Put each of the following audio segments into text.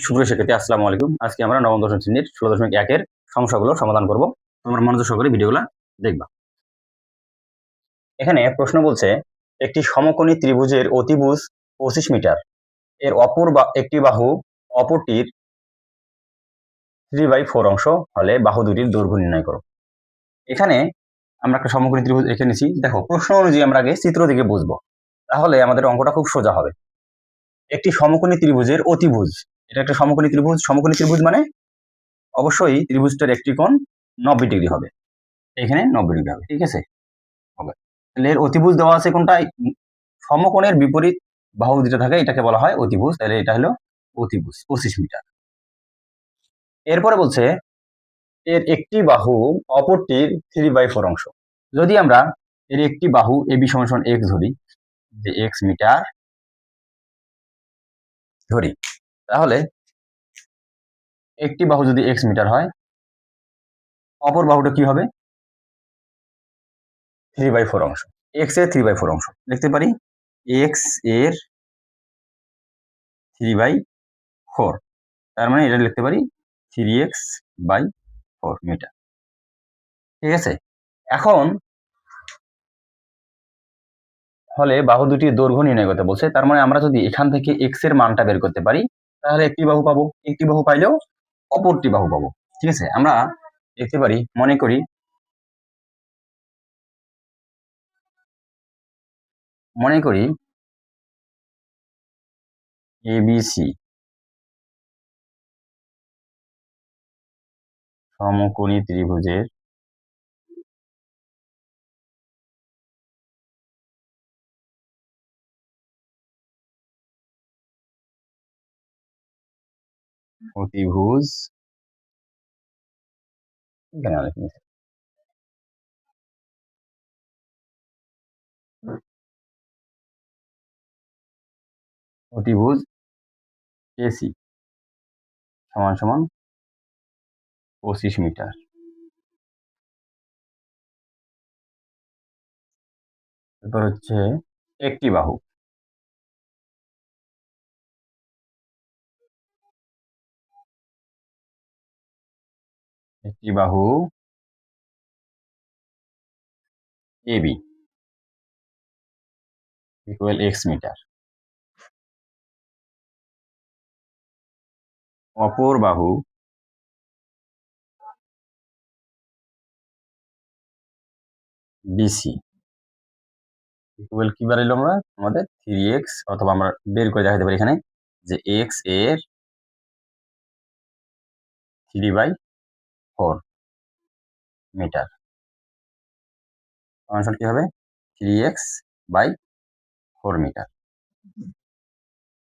সুপ্রিয় শিক্ষার্থী, আসসালামু আলাইকুম। আজকে আমরা নবম দশম শ্রেণীর 16.1-এর সমস্যাগুলো সমাধান করব। তোমরা মনোযোগ সহকারে ভিডিওগুলো দেখবা। এখানে প্রশ্ন বলছে, একটি সমকোণী ত্রিভুজের অতিভুজ 25 মিটার, এর অপর একটি বাহু অপরটির 3/4 অংশ হলে বাহু দুটির দৈর্ঘ্য নির্ণয় করো। এখানে আমরা একটা সমকোণী ত্রিভুজ এঁকে নিয়েছি। দেখো, প্রশ্ন অনুযায়ী আমরা আগে চিত্র দিকে বুঝবো, তাহলে আমাদের অঙ্কটা খুব সোজা হবে। একটি সমকোণী ত্রিভুজের অতিভুজ, এটা একটা সমকোণী ত্রিভুজ। সমকোণী ত্রিভুজ মানে অবশ্যই ত্রিভুজটার একটি কোণ 90 ডিগ্রি হবে, এখানে 90 ডিগ্রি হবে, ঠিক আছে। হবে, তাহলে এর অতিভুজ দেওয়া আছে কোনটা? সমকোণের বিপরীত বাহু যেটা থাকে এটাকে বলা হয় অতিভুজ। তাহলে এটা হলো অতিভুজ 25 মিটার। এরপরে বলছে এর একটি বাহু অপরটির 3/4 অংশ। যদি আমরা এর একটি বাহু এবি সমান x ধরি, যে x মিটার ধরি, তাহলে একটি বাহু যদি x মিটার হয়, অপর বাহুটা কি হবে? 3/4 অংশ। x এর 3/4 অংশ লিখতে পারি, x এর 3/4, তার মানে এটা লিখতে পারি 3x/4 মিটার, ঠিক আছে। এখন হলে বাহু দুটির দৈর্ঘ্য নির্ণয় করতে বলছে, তার মানে আমরা যদি এখান থেকে x এর মানটা বের করতে পারি, তাহলে একটি বাহু পাবো। একটি বাহু পাইলেও অপরটি বাহু পাবো, ঠিক আছে। আমরা লিখতে পারি, মনে করি ABC সমকোণী ত্রিভুজের অতিভুজ, এখানে অতিভুজ AC সমান সমান 25 মিটার। এরপর হচ্ছে একটি বাহু, একটি বাহু AB ইকুয়াল x মিটার, অপর বাহু BC ইকুয়াল কি বাড়াইলো আমরা? আমাদের 3x, অথবা আমরা বের করে দেখাতে পারি এখানে যে x এর 3/4 মিটার সমান কি হবে? 3x/4 metre.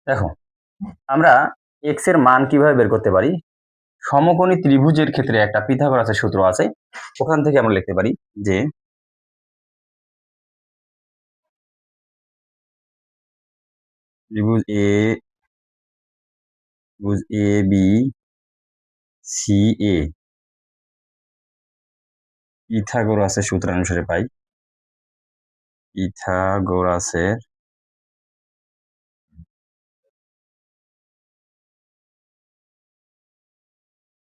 দেখো, আমরা x এর মান কিভাবে বের করতে পারি? সমকোণী ত্রিভুজের ক্ষেত্রে একটা পিথাগোরাসের সূত্র আছে, ওখান থেকে আমরা লিখতে পারি যে ত্রিভুজ এ বি সি এ পিথাগোরাসের সূত্র অনুসারে পাই, পিথাগোরাসের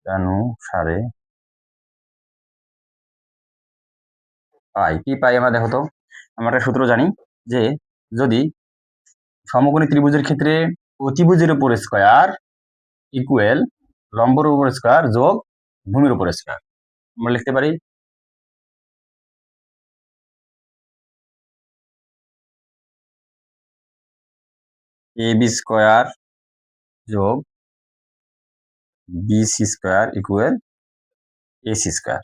অনুসারে পাই। কি পাই আমরা? দেখো তো, আমরা একটা সূত্র জানি যে যদি সমকোণী ত্রিভুজের ক্ষেত্রে অতিভুজের উপর স্কয়ার ইকুয়াল লম্বের উপর স্কয়ার যোগ ভূমির উপর স্কয়ার, আমরা লিখতে পারি AB স্কয়ার যোগ BC square equal AC square.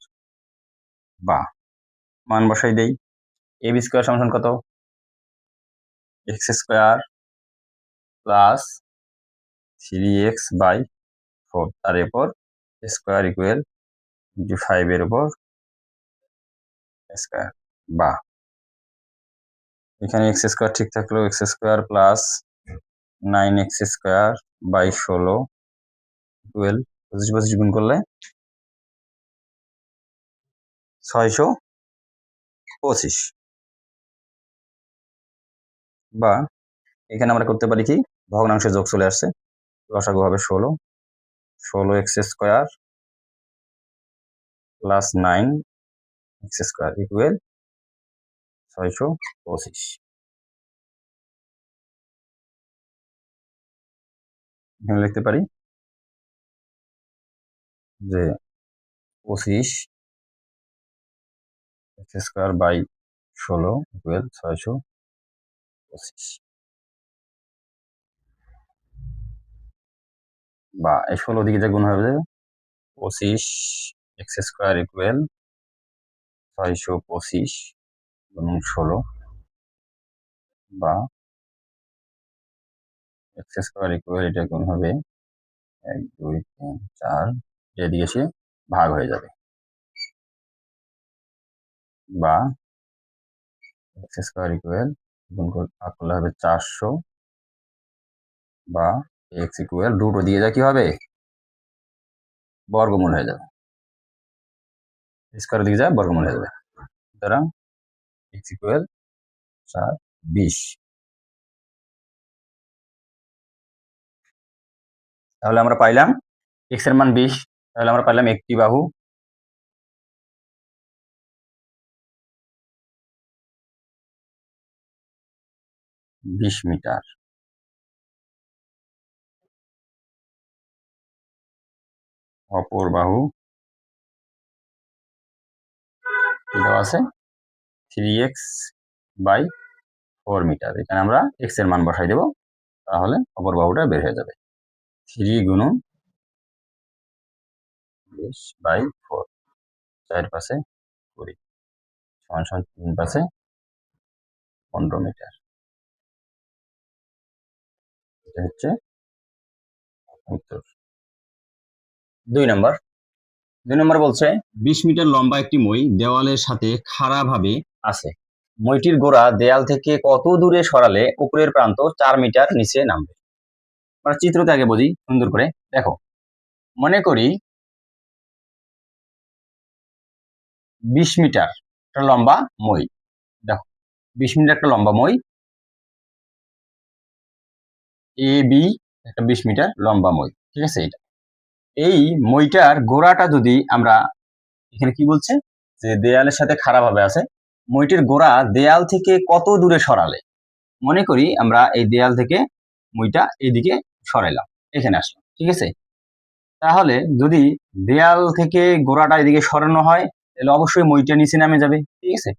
বা মান বসাই দেই, AB স্কয়ার সমান কত? x স্কয়ার প্লাস 3x/4, তার উপর স্কয়ার ইকুয়াল 5 এর উপর স্কয়ার। বা এখানে x স্কয়ার ঠিক থাকলো, x square plus 9x square by 16 equal 25 গুণ করলে 625। বা এখানে আমরা করতে পারি কি, ভগ্নাংশের যোগ চলে আসছে, লসাগু হবে 16, 16x² প্লাস 9x² ইকুয়াল 625। এখানে লিখতে পারি যে 25x² বাই 16 ইকুয়াল 625, বা এই 16 দিকে যে গুণ হবে 25x² ইকুয়াল 625 গুণ 16, বা x² ইকুয়াল এটা গুণ হবে 1 2 3 4, এদিকে সে ভাগ হয়ে যাবে, বা x² ইকুয়াল গুণ ভাগ করলে হবে 400, বা x ইকুয়াল রুট দিয়ে যা কি হবে বর্গমূল হয়ে যাবে, স্কয়ার দিকে যা বর্গমূল হয়ে যাবে। সুতরাং x ইকুয়াল 420। তাহলে আমরা পাইলাম x এর মান 20, তাহলে আমরা পাইলাম একটি বাহু বিশ মিটার, অপর বাহু দেওয়া আছে 3x/4 মিটার। এখানে আমরা x এর মান বসাই দেব, তাহলে অপর বাহুটা বের হয়ে যাবে 3 গুণন 20/4, 4 পাশে 20 সমান 3 পাশে 15 মিটার। এটা হচ্ছে উত্তর। 2 নম্বর বলছে 20 মিটার লম্বা একটি মই দেওয়ালের সাথে খাড়াভাবে আছে। মইটির গোড়া দেয়াল থেকে কত দূরে সরালে উপরের প্রান্ত 4 মিটার নিচে নামবে। আমরা চিত্রতে আগে বুঝি সুন্দর করে। দেখো, মনে করি 20 মিটার একটা লম্বা মই। দেখো 20 মিটার একটা লম্বা মই, এ বি একটা 20 মিটার লম্বা মই, ঠিক আছে। এটা এই মইটার গোড়াটা যদি আমরা এখানে কি বলছে যে দেয়ালের সাথে খাড়াভাবে আছে, মইটির গোড়া দেয়াল থেকে কত দূরে সরালে, মনে করি আমরা এই দেয়াল থেকে মইটা এদিকে সরাইলাম, এখানে আসলাম, ঠিক আছে। তাহলে যদি দেয়াল থেকে গোড়াটা এদিকে সরানো হয় তাহলে অবশ্যই মইটা নিচে নামে যাবে, ঠিক আছে।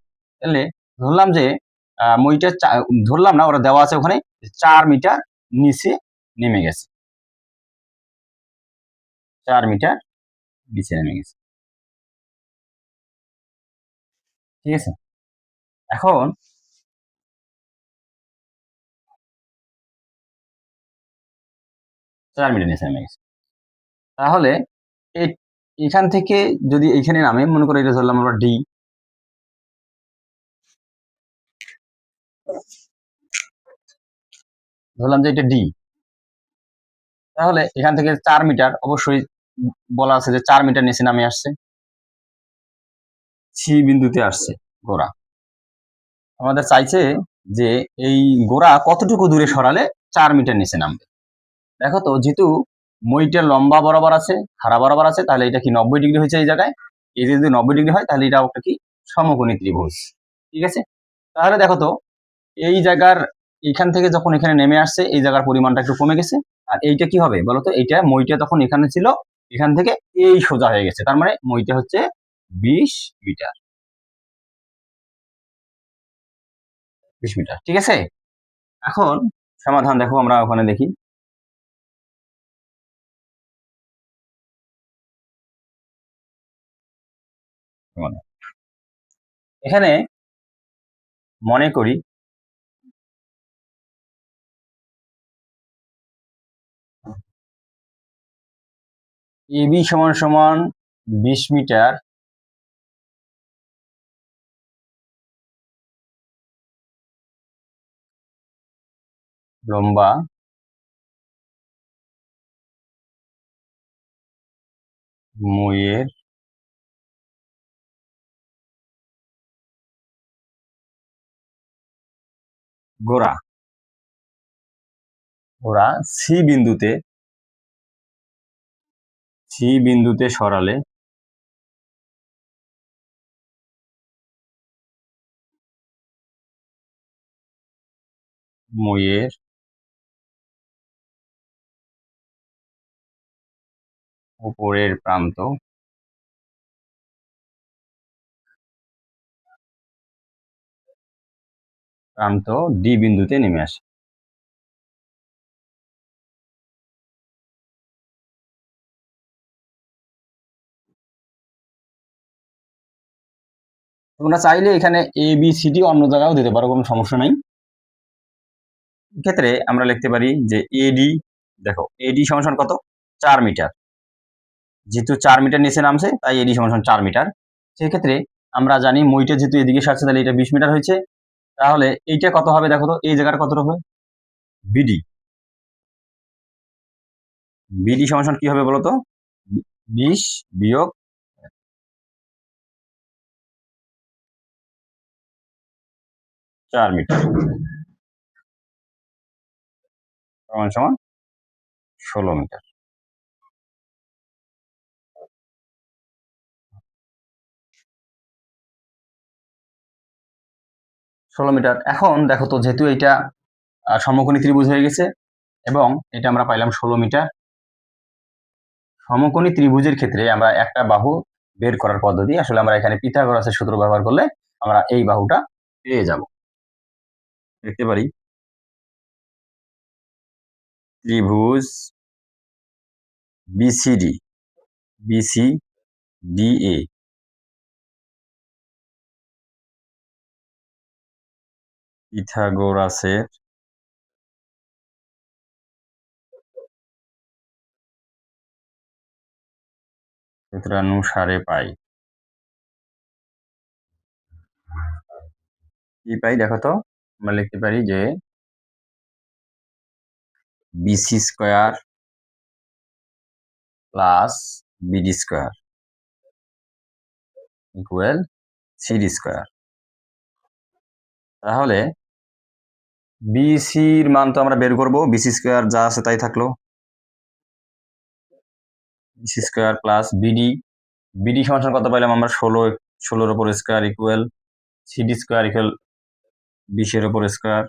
তাহলে ধরলাম যে মইটা ধরলাম না, ওরা দেওয়া আছে ওখানে 4 মিটার নিচে নেমে গেছে, 4 মিটার নিচে নেমে গেছে, ঠিক আছে। এখন 4 মিটার নিচে নেমে গেছে, তাহলে এখান থেকে যদি এইখানে নামে, মনে করো এটা ধরলাম আমরা ডি, ধরলাম যে এটা ডি, তাহলে এখান থেকে 4 মিটার অবশ্যই বলা আছে যে 4 মিটার নিচে নামে আসছে, সি বিন্দুতে আসছে গোড়া। আমাদের চাইছে যে এই গোড়া কতটুকু দূরে সরালে 4 মিটার নিচে নামবে। দেখো তো, যেহেতু মইটা লম্বা বরাবর আছে, খাড়া বরাবর আছে, তাহলে এটা কি 90 ডিগ্রি হয়েছে এই জায়গায়। এই যদি 90 ডিগ্রি হয় তাহলে এটা একটা কি সমকোণী ত্রিভুজ, ঠিক আছে। তাহলে দেখো তো, এই জায়গার এখান থেকে যখন এখানে নেমে আসছে এই জায়গার পরিমাণটা একটু কমে গেছে, আর এইটা কি হবে বলতো, এইটা মইটা তখন এখানে ছিল, এখান থেকে এই সোজা হয়ে গেছে, তার মানে মইটা হচ্ছে 20 মিটার, 20 মিটার, ঠিক আছে। এখন সমাধান দেখো, আমরা ওখানে দেখি। এখানে মনে করি এবি সমান সমান 20 মিটার লম্বা মইয়ের গোড়া সি বিন্দুতে সি বিন্দুতে সরালে মইয়ের উপরের প্রান্ত ডি বিন্দুতে নেমে আসে। তোমরা চাইলে এখানে এ বি সি ডি অন্য জায়গায়ও দিতে পারো, কোনো সমস্যা নাই। ক্ষেত্রে আমরা লিখতে পারি যে এডি, দেখো এডি সমান কত, 4 মিটার। যেহেতু 4 মিটার নিচে নামছে তাই এডি সমান 4 মিটার। সেক্ষেত্রে আমরা জানি মইটা যেহেতু এদিকে সারছে তাহলে এটা 20 মিটার হয়েছে। তাহলে এইটা কত হবে দেখো তো, এই জায়গাটা কত হবে, বিডি। বিডি সমান কি হবে বলতো, 20 বিয়োগ 4 মিটার সমান 16 মিটার। এখন দেখো তো, যেহেতু এটা সমকোণী ত্রিভুজ হয়ে গেছে এবং এটা আমরা পাইলাম 16 মিটার। সমকোণী ত্রিভুজের ক্ষেত্রে আমরা একটা বাহু বের করার পদ্ধতি, আসলে আমরা এখানে পিথাগোরাসের সূত্র ব্যবহার করলে আমরা এই বাহুটা পেয়ে যাব। দেখতে পারি ত্রিভুজ বিসিডি, বিসিডিএ পিথাগোরাসের সূত্রানুসারে পাই। কি পাই দেখো তো, আমরা লিখতে পারি যে BC square plus BD square equal CD square. তাহলে বিসির মান তো আমরা বের করবো, বিসি স্কয়ার যা আছে তাই থাকলো, BC square plus BD, BD সমান কত পাইলাম আমরা, 16 উপর square equal CD square equal 20 উপর স্কয়ার,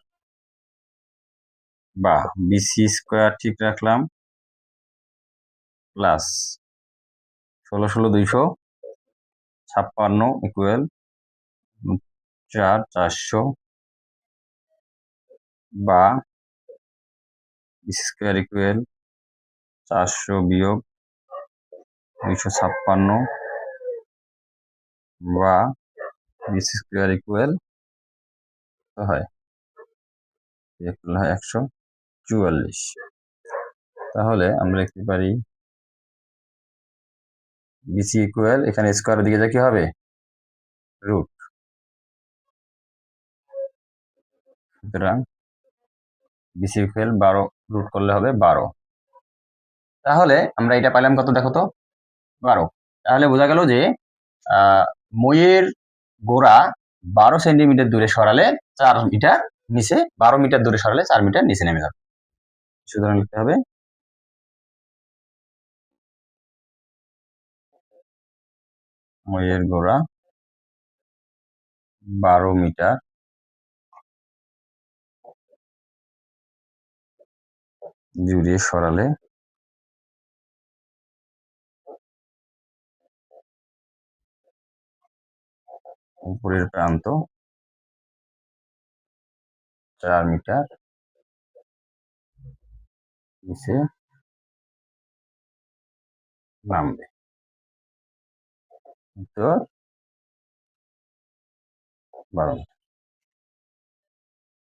বা বিসি স্কয়ার ঠিক রাখলাম প্লাস 16 256 ইকুয়াল 400, বা বিসি স্কয়ার ইকুয়াল 400 বিয়োগ 256, বা বিসি স্কয়ার ইকুয়াল হয় 144। তাহলে আমরা লিখতে পারি বিসি ইকুয়াল, এখানে স্কয়ারের দিকে যা কি হবে, রুট। সুতরাং বিসি ইকুয়াল 12, রুট করলে হবে 12। তাহলে আমরা এটা পাইলাম কত দেখো তো, 12। তাহলে বোঝা গেল যে মইয়ের গোড়া 12 সেন্টিমিটার দূরে সরালে 4 মিটার নিচে, 12 মিটার দূরে সরালে 4 মিটার নিচে নেমে যাবে। সুতরাং লিখতে হবে মইয়ের গোড়া 12 মিটার দূরে সরালে উপরের প্রান্ত 4 মিটার নিচে নামবে। উত্তর 12 মিটার।